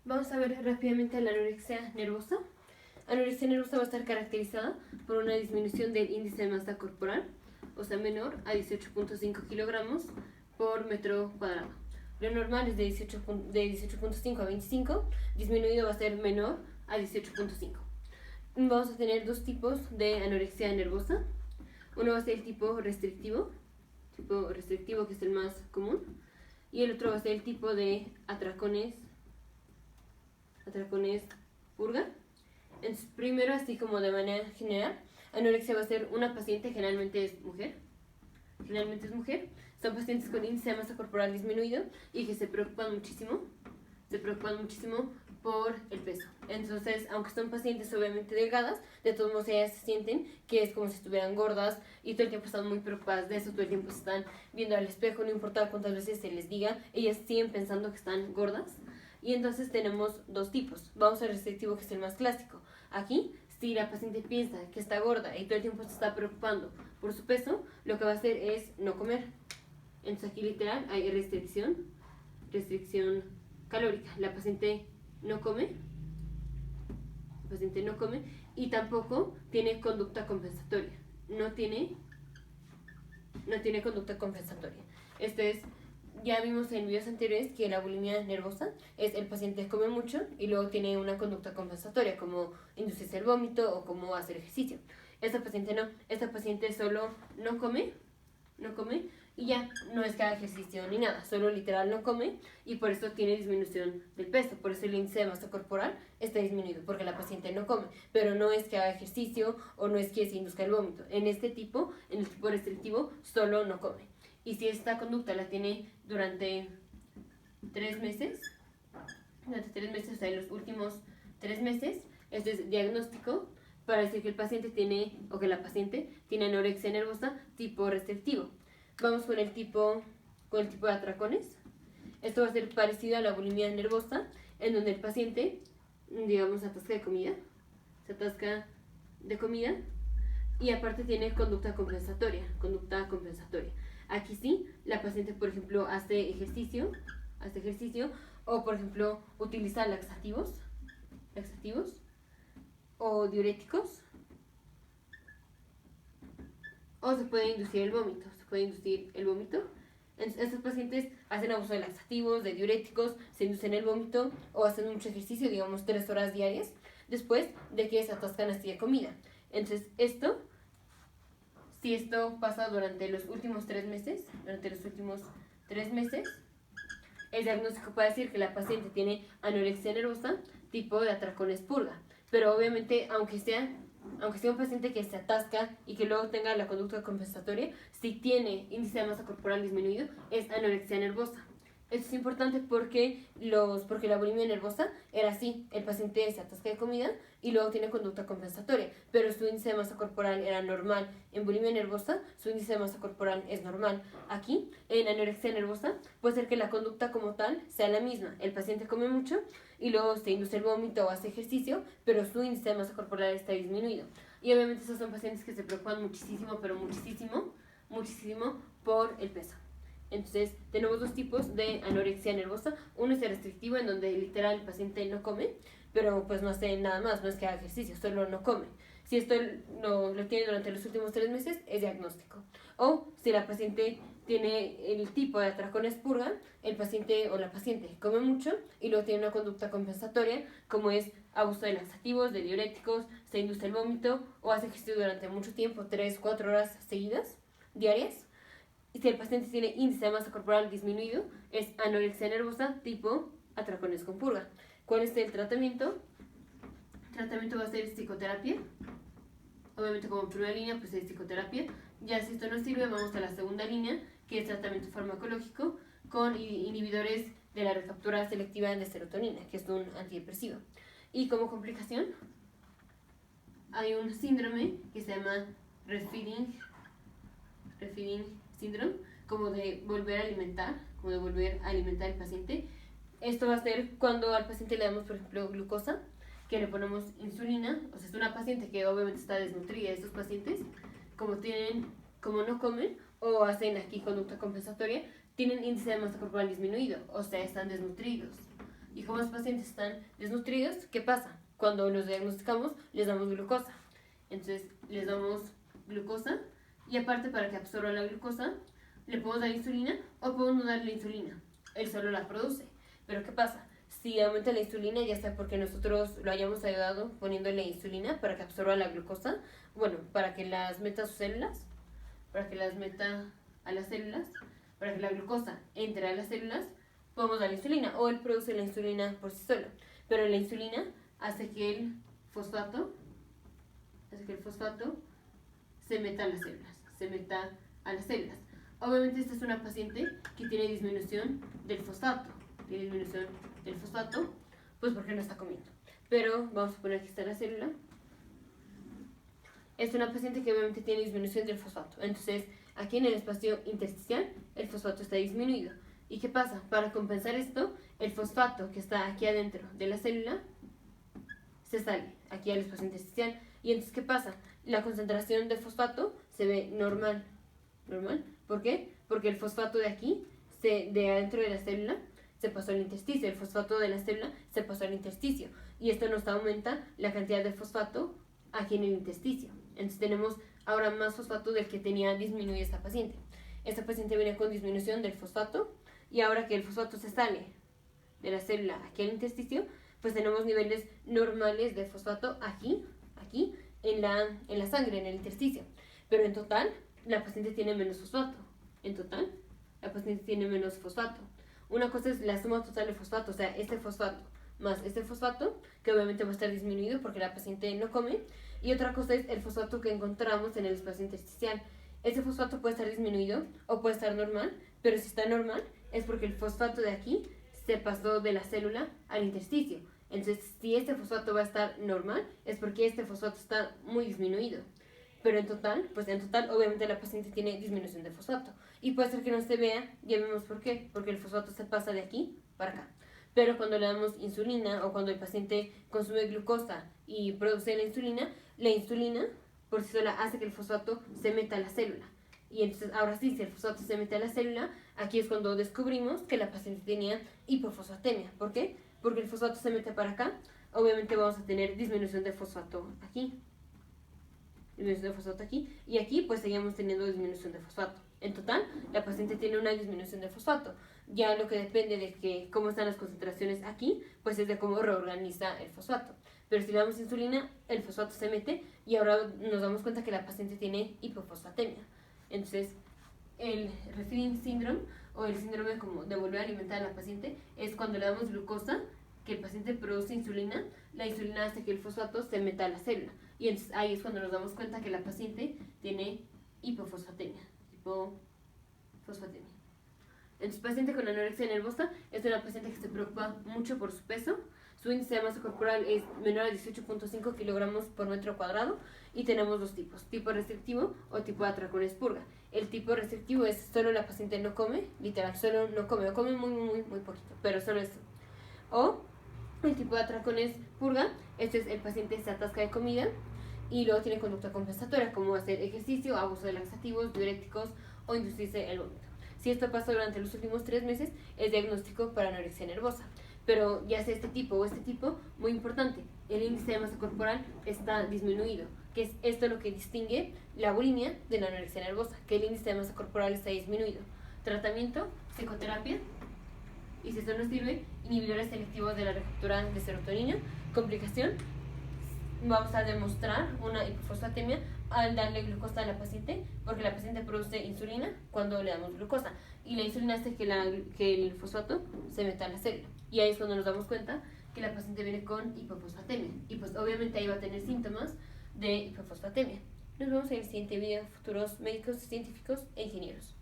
Vamos a ver rápidamente la anorexia nervosa. Anorexia nervosa va a estar caracterizada por una disminución del índice de masa corporal, o sea, menor a 18.5 kilogramos por metro cuadrado. Lo normal es de 18.5 a 25, disminuido va a ser menor a 18.5. Vamos a tener dos tipos de anorexia nervosa. Uno va a ser el tipo restrictivo que es el más común, y el otro va a ser el tipo de atracones purga. Entonces, primero, así como de manera general, anorexia va a ser una paciente, generalmente es mujer, son pacientes con índice de masa corporal disminuido y que se preocupan muchísimo por el peso. Entonces, aunque son pacientes obviamente delgadas, de todos modos ellas se sienten que es como si estuvieran gordas y todo el tiempo están muy preocupadas de eso, todo el tiempo se están viendo al espejo, no importa cuántas veces se les diga, ellas siguen pensando que están gordas. Y entonces tenemos dos tipos. Vamos al restrictivo, que es el más clásico. Aquí, si la paciente piensa que está gorda y todo el tiempo se está preocupando por su peso, lo que va a hacer es no comer. Entonces aquí literal hay restricción calórica. La paciente no come y tampoco tiene conducta compensatoria. No tiene conducta compensatoria. Ya vimos en videos anteriores que la bulimia nervosa es el paciente come mucho y luego tiene una conducta compensatoria, como inducirse el vómito o como hacer ejercicio. Esta paciente no, esta paciente solo no come y ya no es que haga ejercicio ni nada, solo literal no come y por eso tiene disminución del peso, por eso el índice de masa corporal está disminuido, porque la paciente no come, pero no es que haga ejercicio o no es que se induzca el vómito. En el tipo restrictivo, solo no come. Y si esta conducta la tiene durante 3 meses, o sea, en los últimos 3 meses, este es diagnóstico para decir que el paciente tiene, o que la paciente tiene anorexia nervosa tipo restrictivo. Vamos con el tipo de atracones. Esto va a ser parecido a la bulimia nervosa, en donde el paciente, digamos, se atasca de comida y aparte tiene conducta compensatoria. Aquí sí, la paciente, por ejemplo, hace ejercicio o, por ejemplo, utiliza laxativos o diuréticos, o se puede inducir el vómito. Estos pacientes hacen abuso de laxativos, de diuréticos, se inducen el vómito o hacen mucho ejercicio, digamos 3 horas diarias, después de que se atascan así de comida. Entonces, si esto pasa durante los últimos 3 meses, el diagnóstico puede decir que la paciente tiene anorexia nervosa tipo de atracones purga. Pero obviamente, aunque sea un paciente que se atasca y que luego tenga la conducta compensatoria, si tiene índice de masa corporal disminuido, es anorexia nervosa. Esto es importante porque la bulimia nervosa era así: el paciente se atasca de comida y luego tiene conducta compensatoria, pero su índice de masa corporal era normal. En bulimia nervosa, su índice de masa corporal es normal. Aquí, en anorexia nervosa, puede ser que la conducta como tal sea la misma. El paciente come mucho y luego se induce el vómito o hace ejercicio, pero su índice de masa corporal está disminuido. Y obviamente esos son pacientes que se preocupan muchísimo, pero muchísimo por el peso. Entonces, tenemos dos tipos de anorexia nervosa. Uno es el restrictivo, en donde literal el paciente no come, pero pues no hace nada más, no es que haga ejercicio, solo no come. Si esto lo tiene durante los últimos 3 meses, es diagnóstico. O si la paciente tiene el tipo de atracones purga, el paciente o la paciente come mucho y luego tiene una conducta compensatoria, como es abuso de laxativos, de diuréticos, se induce el vómito o hace ejercicio durante mucho tiempo, 3-4 horas seguidas, diarias. Y si el paciente tiene índice de masa corporal disminuido, es anorexia nervosa tipo atracones con purga. ¿Cuál es el tratamiento? El tratamiento va a ser psicoterapia. Obviamente, como primera línea, pues es psicoterapia. Ya si esto no sirve, vamos a la segunda línea, que es tratamiento farmacológico con inhibidores de la recaptura selectiva de serotonina, que es un antidepresivo. Y como complicación, hay un síndrome que se llama breastfeeding síndrome, como de volver a alimentar al paciente. Esto va a ser cuando al paciente le damos, por ejemplo, glucosa, que le ponemos insulina. O sea, es una paciente que obviamente está desnutrida. Estos pacientes, como no comen o hacen aquí conducta compensatoria, tienen índice de masa corporal disminuido, o sea, están desnutridos. Y como los pacientes están desnutridos, ¿qué pasa? Cuando los diagnosticamos, les damos glucosa. Entonces, les damos glucosa y aparte para que absorba la glucosa, le podemos dar insulina o podemos no darle insulina. Él solo la produce. Pero ¿qué pasa? Si aumenta la insulina, ya sea porque nosotros lo hayamos ayudado poniéndole insulina para que absorba la glucosa, bueno, para que las meta a sus células, para que las meta a las células, para que la glucosa entre a las células, podemos dar insulina o él produce la insulina por sí solo. Pero la insulina hace que el fosfato se meta a las células. Obviamente esta es una paciente que tiene disminución del fosfato. Pues porque no está comiendo. Pero vamos a poner que está la célula. Es una paciente que obviamente tiene disminución del fosfato. Entonces, aquí en el espacio intersticial, el fosfato está disminuido. ¿Y qué pasa? Para compensar esto, el fosfato que está aquí adentro de la célula se sale aquí al espacio intersticial. Y entonces, ¿qué pasa? La concentración de fosfato se ve normal. ¿Por qué? Porque el fosfato de aquí, de adentro de la célula, se pasó al intersticio. El fosfato de la célula se pasó al intersticio. Y esto nos aumenta la cantidad de fosfato aquí en el intersticio. Entonces tenemos ahora más fosfato del que tenía disminuido esta paciente. Esta paciente viene con disminución del fosfato y ahora que el fosfato se sale de la célula aquí al intersticio, pues tenemos niveles normales de fosfato aquí en la sangre, en el intersticio. Pero en total, la paciente tiene menos fosfato. Una cosa es la suma total de fosfato, o sea, este fosfato más este fosfato, que obviamente va a estar disminuido porque la paciente no come. Y otra cosa es el fosfato que encontramos en el espacio intersticial. Ese fosfato puede estar disminuido o puede estar normal, pero si está normal es porque el fosfato de aquí se pasó de la célula al intersticio. Entonces, si este fosfato va a estar normal, es porque este fosfato está muy disminuido. Pero en total, obviamente la paciente tiene disminución de fosfato. Y puede ser que no se vea, ya vemos por qué, porque el fosfato se pasa de aquí para acá. Pero cuando le damos insulina o cuando el paciente consume glucosa y produce la insulina por sí sola hace que el fosfato se meta a la célula. Y entonces, ahora sí, si el fosfato se mete a la célula, aquí es cuando descubrimos que la paciente tenía hipofosfatemia. ¿Por qué? Porque el fosfato se mete para acá, obviamente vamos a tener disminución de fosfato aquí. Y aquí pues seguimos teniendo disminución de fosfato. En total, la paciente tiene una disminución de fosfato. Ya lo que depende de cómo están las concentraciones aquí, pues es de cómo reorganiza el fosfato. Pero si le damos insulina, el fosfato se mete y ahora nos damos cuenta que la paciente tiene hipofosfatemia. Entonces, el refeeding syndrome o el síndrome como de volver a alimentar a la paciente es cuando le damos glucosa, que el paciente produce insulina, la insulina hace que el fosfato se meta a la célula. Y entonces ahí es cuando nos damos cuenta que la paciente tiene hipofosfatemia. Entonces, paciente con anorexia nervosa es una paciente que se preocupa mucho por su peso. Su índice de masa corporal es menor a 18.5 kilogramos por metro cuadrado y tenemos dos tipos, tipo restrictivo o tipo de atracón-expurga. El tipo restrictivo es solo la paciente no come, literal, solo no come, o come muy poquito, pero solo eso. O el tipo de atracón-expurga, este es el paciente se atasca de comida y luego tiene conducta compensatoria como hacer ejercicio, abuso de laxativos, diuréticos o inducirse el vómito. Si esto pasa durante los últimos 3 meses, es diagnóstico para anorexia nervosa. Pero ya sea este tipo o este tipo, muy importante, el índice de masa corporal está disminuido, que es esto lo que distingue la bulimia de la anorexia nervosa, que el índice de masa corporal está disminuido. Tratamiento, psicoterapia, y si esto no sirve, inhibidores selectivos de la receptora de serotonina. Complicación, vamos a demostrar una hipofosfatemia al darle glucosa a la paciente, porque la paciente produce insulina cuando le damos glucosa y la insulina hace que el fosfato se meta a la célula, y ahí es cuando nos damos cuenta que la paciente viene con hipofosfatemia y pues obviamente ahí va a tener síntomas de hipofosfatemia. Nos vemos en el siguiente video, futuros médicos, científicos e ingenieros.